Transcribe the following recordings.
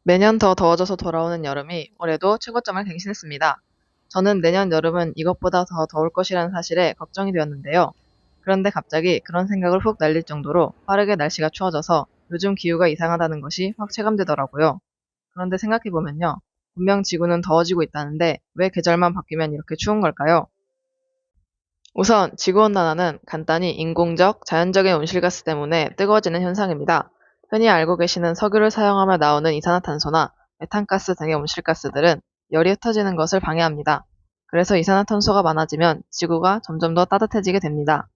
매년 더 더워져서 돌아오는 여름이 올해도 최고점을 갱신했습니다. 저는 내년 여름은 이것보다 더 더울 것이라는 사실에 걱정이 되었는데요. 그런데 갑자기 그런 생각을 훅 날릴 정도로 빠르게 날씨가 추워져서 요즘 기후가 이상하다는 것이 확 체감되더라고요. 그런데 생각해보면요. 분명 지구는 더워지고 있다는데 왜 계절만 바뀌면 이렇게 추운 걸까요? 우선 지구온난화는 간단히 인공적, 자연적인 온실가스 때문에 뜨거워지는 현상입니다. 흔히 알고 계시는 석유를 사용하며 나오는 이산화탄소나 메탄가스 등의 온실가스들은 열이 흩어지는 것을 방해합니다. 그래서 이산화탄소가 많아지면 지구가 점점 더 따뜻해지게 됩니다.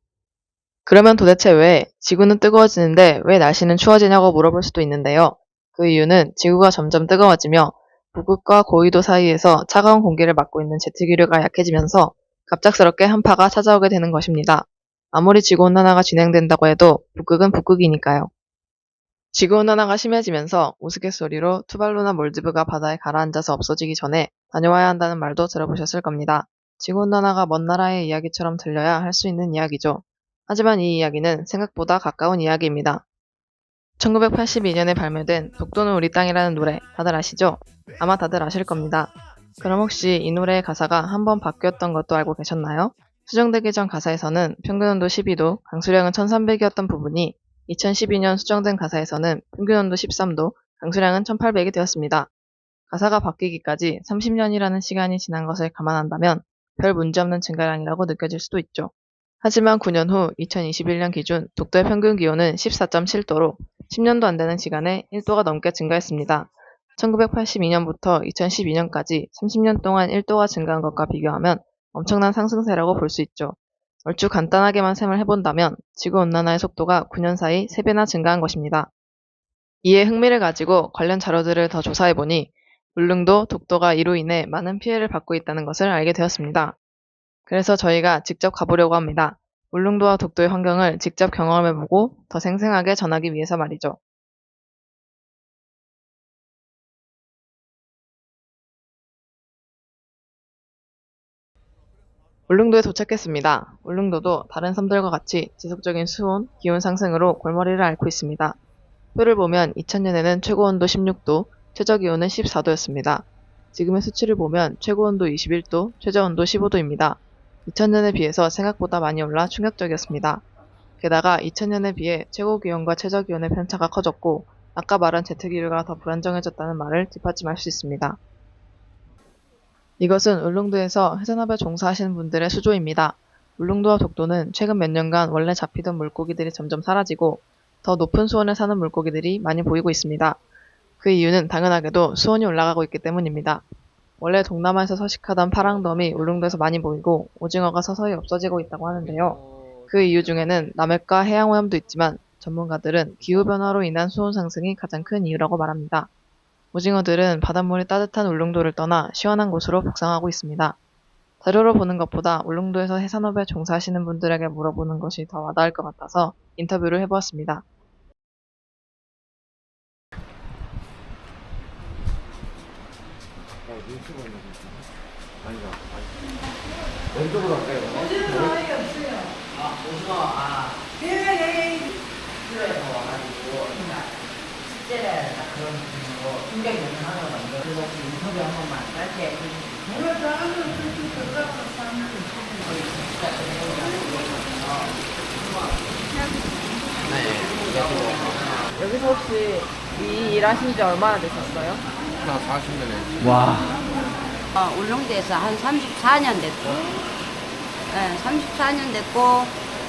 그러면 도대체 왜 지구는 뜨거워지는데 왜 날씨는 추워지냐고 물어볼 수도 있는데요. 그 이유는 지구가 점점 뜨거워지며 북극과 고위도 사이에서 차가운 공기를 막고 있는 제트기류가 약해지면서 갑작스럽게 한파가 찾아오게 되는 것입니다. 아무리 지구온난화가 진행된다고 해도 북극은 북극이니까요. 지구온난화가 심해지면서 우스갯소리로 투발루나 몰디브가 바다에 가라앉아서 없어지기 전에 다녀와야 한다는 말도 들어보셨을 겁니다. 지구온난화가 먼 나라의 이야기처럼 들려야 할 수 있는 이야기죠. 하지만 이 이야기는 생각보다 가까운 이야기입니다. 1982년에 발매된 독도는 우리 땅이라는 노래 다들 아시죠? 아마 다들 아실 겁니다. 그럼 혹시 이 노래의 가사가 한번 바뀌었던 것도 알고 계셨나요? 수정되기 전 가사에서는 평균 온도 12도, 강수량은 1300이었던 부분이 2012년 수정된 가사에서는 평균 온도 13도, 강수량은 1800이 되었습니다. 가사가 바뀌기까지 30년이라는 시간이 지난 것을 감안한다면 별 문제없는 증가량이라고 느껴질 수도 있죠. 하지만 9년 후 2021년 기준 독도의 평균 기온은 14.7도로 10년도 안 되는 시간에 1도가 넘게 증가했습니다. 1982년부터 2012년까지 30년 동안 1도가 증가한 것과 비교하면 엄청난 상승세라고 볼 수 있죠. 얼추 간단하게만 셈을 해본다면 지구온난화의 속도가 9년 사이 3배나 증가한 것입니다. 이에 흥미를 가지고 관련 자료들을 더 조사해보니 울릉도, 독도가 이로 인해 많은 피해를 받고 있다는 것을 알게 되었습니다. 그래서 저희가 직접 가보려고 합니다. 울릉도와 독도의 환경을 직접 경험해보고 더 생생하게 전하기 위해서 말이죠. 울릉도에 도착했습니다. 울릉도도 다른 섬들과 같이 지속적인 수온, 기온 상승으로 골머리를 앓고 있습니다. 표를 보면 2000년에는 최고온도 16도, 최저기온은 14도였습니다. 지금의 수치를 보면 최고온도 21도, 최저온도 15도입니다. 2000년에 비해서 생각보다 많이 올라 충격적이었습니다. 게다가 2000년에 비해 최고기온과 최저기온의 편차가 커졌고 아까 말한 제트기류가 더 불안정해졌다는 말을 뒷받침할 수 있습니다. 이것은 울릉도에서 해산업에 종사하시는 분들의 수조입니다. 울릉도와 독도는 최근 몇 년간 원래 잡히던 물고기들이 점점 사라지고 더 높은 수온에 사는 물고기들이 많이 보이고 있습니다. 그 이유는 당연하게도 수온이 올라가고 있기 때문입니다. 원래 동남아에서 서식하던 파랑돔이 울릉도에서 많이 보이고 오징어가 서서히 없어지고 있다고 하는데요. 그 이유 중에는 남획과 해양오염도 있지만 전문가들은 기후변화로 인한 수온 상승이 가장 큰 이유라고 말합니다. 오징어들은 바닷물이 따뜻한 울릉도를 떠나 시원한 곳으로 북상하고 있습니다. 자료로 보는 것보다 울릉도에서 해산업에 종사하시는 분들에게 물어보는 것이 더 와닿을 것 같아서 인터뷰를 해보았습니다. 왼쪽으로 할까요? 오징어 아예 없어요. 오징어, 네. 필요해서 와가지고, 식재를 다 그런 거, 풍경 영상을 만들어. 그래서 혹시 인터뷰 한 번만 짧게 해주시면. 오늘 다음은 그렇게 들어가서 사는 여기서 혹시 이 일하신 지 얼마나 되셨어요? 나 40년에. 와, 울릉도에서 한 34년 됐고, 네, 34년 됐고,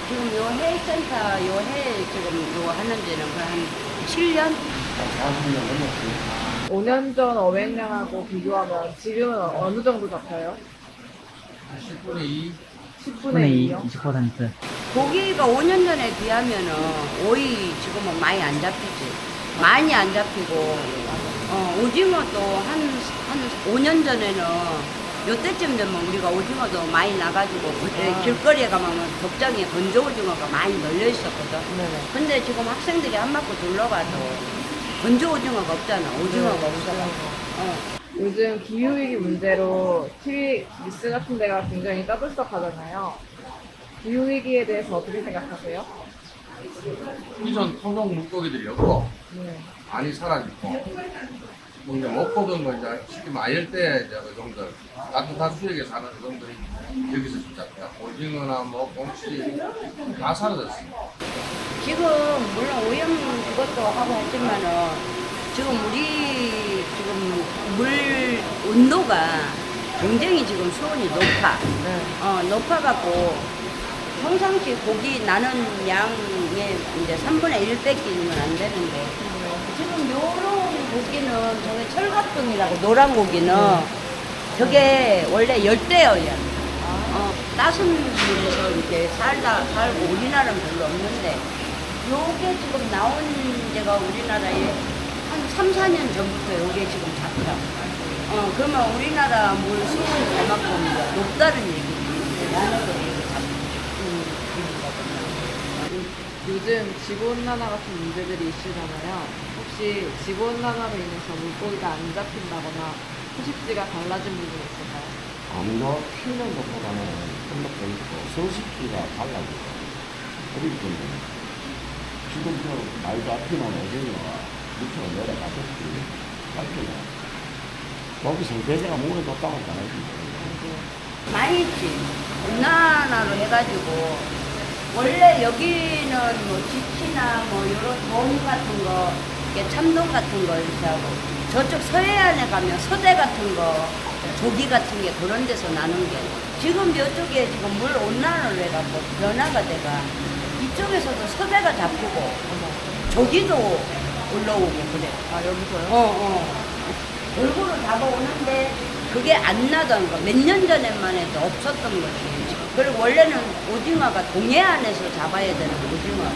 지금 요 해센터, 요 해 지금 요 하는 지는 한 7년? 40년 넘었지. 5년 전 어획량하고 비교하면 지금은 어느 정도 잡혀요? 10분의 2. 10분의 2, 2요? 20%. 고기가 5년 전에 비하면은 오이 지금은 많이 안 잡히지. 많이 안 잡히고, 오징어도 한 5년 전에는 요때쯤 되면 우리가 오징어도 많이 나가지고, 그때 길거리에 가면 복장에 건조 오징어가 많이 널려 있었거든. 네네. 근데 지금 학생들이 한 바퀴 둘러가도 건조 오징어가 없잖아. 오징어가 없어서. 요즘 기후위기 문제로 TV 뉴스 같은 데가 굉장히 떠들썩하잖아요. 기후위기에 대해서 어떻게 생각하세요? 이전 토종 물고기들이 없고, 네. 많이 사라지고, 이제 못 보던 거 이제 쉽게 마열대 이제 어종들 따뜻한 수역에 사는 어종들이 여기서 좀 잡혀. 오징어나 뭐 꽁치 다 사라졌어요. 지금 물론 오염 그것도 하고 하지만은 지금 우리 지금 물 온도가 굉장히 지금 수온이 높아. 높아갖고 평상시 고기 나는 양의 이제 3분의 1 뺏기면 안 되는데 지금 요런 고기는 저게 철갑등이라고 노란 고기는 저게 원래 열대어야. 따순 물에서 이렇게 살고 우리나라는 별로 없는데 요게 지금 나온 제가 우리나라에 한 3, 4년 전부터 요게 지금 잡혀. 그러면 우리나라 물 수온이 그만큼 이제 높다는 얘기지. 나는 이게 요즘 지구온난화 같은 문제들이 이슈잖아요. 혹시 지구온난화로 인해서 물고기가 안 잡힌다거나 포식지가 달라진 부분이 있을까요? 아무나 피는 것보다는 좀 더 있고 서식지가 달라지고 그렇기 때문에 지금 저 말도 앞이나 오징어가 밑으로 내려가셨지 밝히네 거기 생태계가 몸에 좋다고 말하지 많이 있지. 온난화로 해가지고 원래 여기는 뭐 지치나 뭐 이런 돔 같은 거, 이게 참돔 같은 거 이렇게 하고 저쪽 서해안에 가면 서대 같은 거, 조기 같은 게 그런 데서 나는 게 지금 이쪽에 지금 물 온난화로 해갖고 변화가 돼가 이쪽에서도 서대가 잡히고 조기도 올라오고 그래. 아, 여기서요? 골고루 잡아오는데 그게 안 나던 거 몇 년 전에만 해도 없었던 거지. 그리고 원래는 오징어가 동해안에서 잡아야 되는 오징어가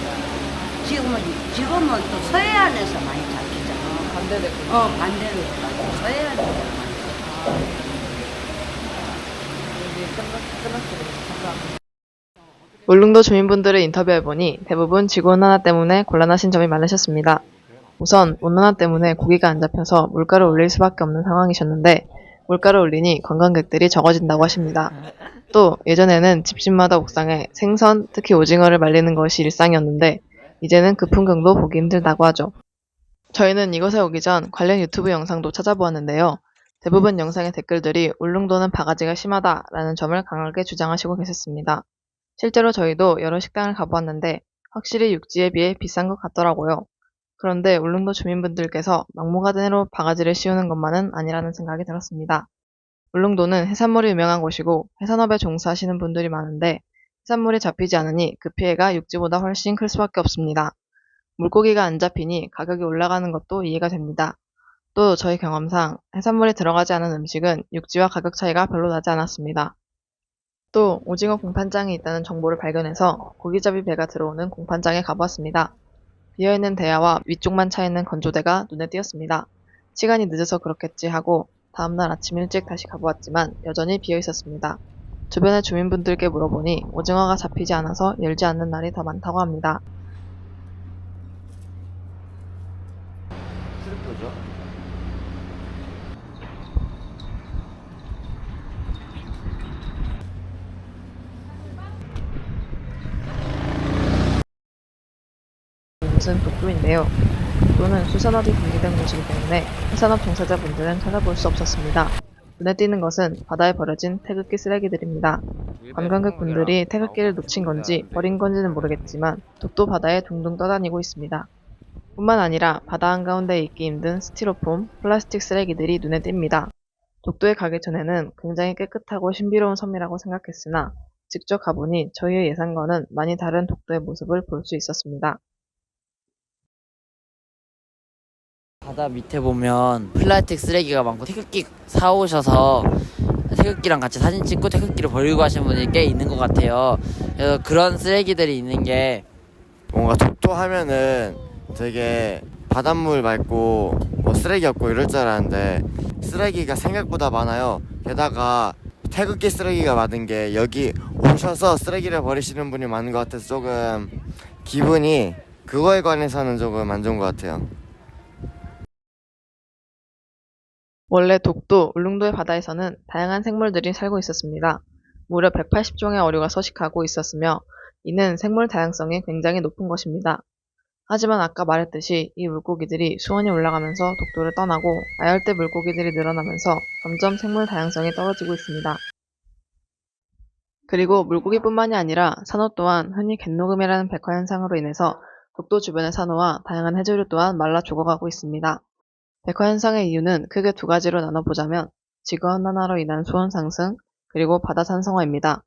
지금은 또 서해안에서 많이 잡히잖아. 반대됐군요. 반대로 해가지고 서해안에서. 여기 끝났습니다. 감사합니다. 울릉도 주민분들을 인터뷰해보니 대부분 지구온난화 때문에 곤란하신 점이 많으셨습니다. 우선 온난화 때문에 고기가 안 잡혀서 물가를 올릴 수밖에 없는 상황이셨는데 물가를 올리니 관광객들이 적어진다고 하십니다. 또 예전에는 집집마다 옥상에 생선, 특히 오징어를 말리는 것이 일상이었는데 이제는 그 풍경도 보기 힘들다고 하죠. 저희는 이곳에 오기 전 관련 유튜브 영상도 찾아보았는데요. 대부분 영상의 댓글들이 울릉도는 바가지가 심하다라는 점을 강하게 주장하시고 계셨습니다. 실제로 저희도 여러 식당을 가보았는데 확실히 육지에 비해 비싼 것 같더라고요. 그런데 울릉도 주민분들께서 막무가내로 바가지를 씌우는 것만은 아니라는 생각이 들었습니다. 울릉도는 해산물이 유명한 곳이고 해산업에 종사하시는 분들이 많은데 해산물이 잡히지 않으니 그 피해가 육지보다 훨씬 클 수밖에 없습니다. 물고기가 안 잡히니 가격이 올라가는 것도 이해가 됩니다. 또 저희 경험상 해산물이 들어가지 않은 음식은 육지와 가격 차이가 별로 나지 않았습니다. 또 오징어 공판장이 있다는 정보를 발견해서 고기잡이 배가 들어오는 공판장에 가보았습니다. 비어있는 대야와 위쪽만 차있는 건조대가 눈에 띄었습니다. 시간이 늦어서 그렇겠지 하고 다음날 아침 일찍 다시 가보았지만 여전히 비어있었습니다. 주변의 주민분들께 물어보니 오징어가 잡히지 않아서 열지 않는 날이 더 많다고 합니다. 슬프죠? 곳은 독도인데요. 독도는 수산업이 금지된 곳이기 때문에 해산업 종사자분들은 찾아볼 수 없었습니다. 눈에 띄는 것은 바다에 버려진 태극기 쓰레기들입니다. 관광객분들이 태극기를 놓친 건지 버린 건지는 모르겠지만 독도 바다에 둥둥 떠다니고 있습니다. 뿐만 아니라 바다 한가운데에 있기 힘든 스티로폼, 플라스틱 쓰레기들이 눈에 띕니다. 독도에 가기 전에는 굉장히 깨끗하고 신비로운 섬이라고 생각했으나 직접 가보니 저희의 예상과는 많이 다른 독도의 모습을 볼 수 있었습니다. 바다 밑에 보면 플라스틱 쓰레기가 많고 태극기 사오셔서 태극기랑 같이 사진 찍고 태극기를 버리고 가시는 분이 꽤 있는 것 같아요. 그래서 그런 쓰레기들이 있는 게 뭔가 독도 하면은 되게 바닷물 맑고 뭐 쓰레기 없고 이럴 줄 알았는데 쓰레기가 생각보다 많아요. 게다가 태극기 쓰레기가 많은 게 여기 오셔서 쓰레기를 버리시는 분이 많은 것 같아서 조금 기분이 그거에 관해서는 조금 안 좋은 것 같아요. 원래 독도, 울릉도의 바다에서는 다양한 생물들이 살고 있었습니다. 무려 180종의 어류가 서식하고 있었으며 이는 생물 다양성이 굉장히 높은 것입니다. 하지만 아까 말했듯이 이 물고기들이 수온이 올라가면서 독도를 떠나고 아열대 물고기들이 늘어나면서 점점 생물 다양성이 떨어지고 있습니다. 그리고 물고기뿐만이 아니라 산호 또한 흔히 갯녹음이라는 백화 현상으로 인해서 독도 주변의 산호와 다양한 해조류 또한 말라 죽어가고 있습니다. 백화 현상의 이유는 크게 두 가지로 나눠보자면 지구온난화로 인한 수온 상승, 그리고 바다 산성화입니다.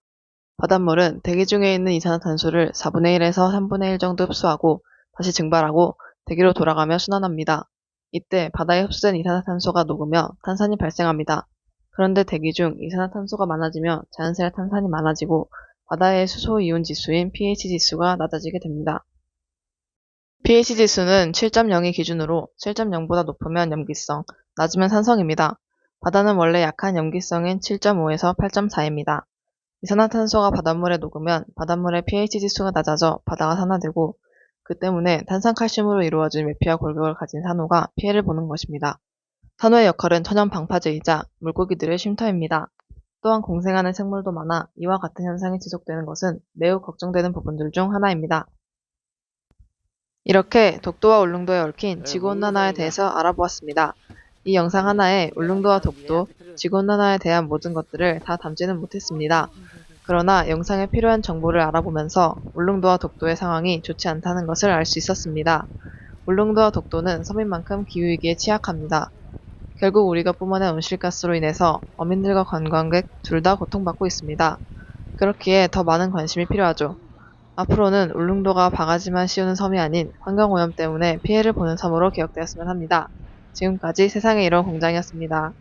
바닷물은 대기 중에 있는 이산화탄소를 4분의 1에서 3분의 1 정도 흡수하고 다시 증발하고 대기로 돌아가며 순환합니다. 이때 바다에 흡수된 이산화탄소가 녹으며 탄산이 발생합니다. 그런데 대기 중 이산화탄소가 많아지며 자연스레 탄산이 많아지고 바다의 수소 이온 지수인 pH 지수가 낮아지게 됩니다. pH 지수는 7.0이 기준으로 7.0보다 높으면 염기성, 낮으면 산성입니다. 바다는 원래 약한 염기성인 7.5에서 8.4입니다. 이산화탄소가 바닷물에 녹으면 바닷물의 pH 지수가 낮아져 바다가 산화되고 그 때문에 탄산칼슘으로 이루어진 외피와 골격을 가진 산호가 피해를 보는 것입니다. 산호의 역할은 천연 방파제이자 물고기들의 쉼터입니다. 또한 공생하는 생물도 많아 이와 같은 현상이 지속되는 것은 매우 걱정되는 부분들 중 하나입니다. 이렇게 독도와 울릉도에 얽힌 지구온난화에 대해서 알아보았습니다. 이 영상 하나에 울릉도와 독도, 지구온난화에 대한 모든 것들을 다 담지는 못했습니다. 그러나 영상에 필요한 정보를 알아보면서 울릉도와 독도의 상황이 좋지 않다는 것을 알 수 있었습니다. 울릉도와 독도는 섬인 만큼 기후위기에 취약합니다. 결국 우리가 뿜어낸 온실가스로 인해서 어민들과 관광객 둘 다 고통받고 있습니다. 그렇기에 더 많은 관심이 필요하죠. 앞으로는 울릉도가 바가지만 씌우는 섬이 아닌 환경오염 때문에 피해를 보는 섬으로 기억되었으면 합니다. 지금까지 세상의 이로운 공장이었습니다.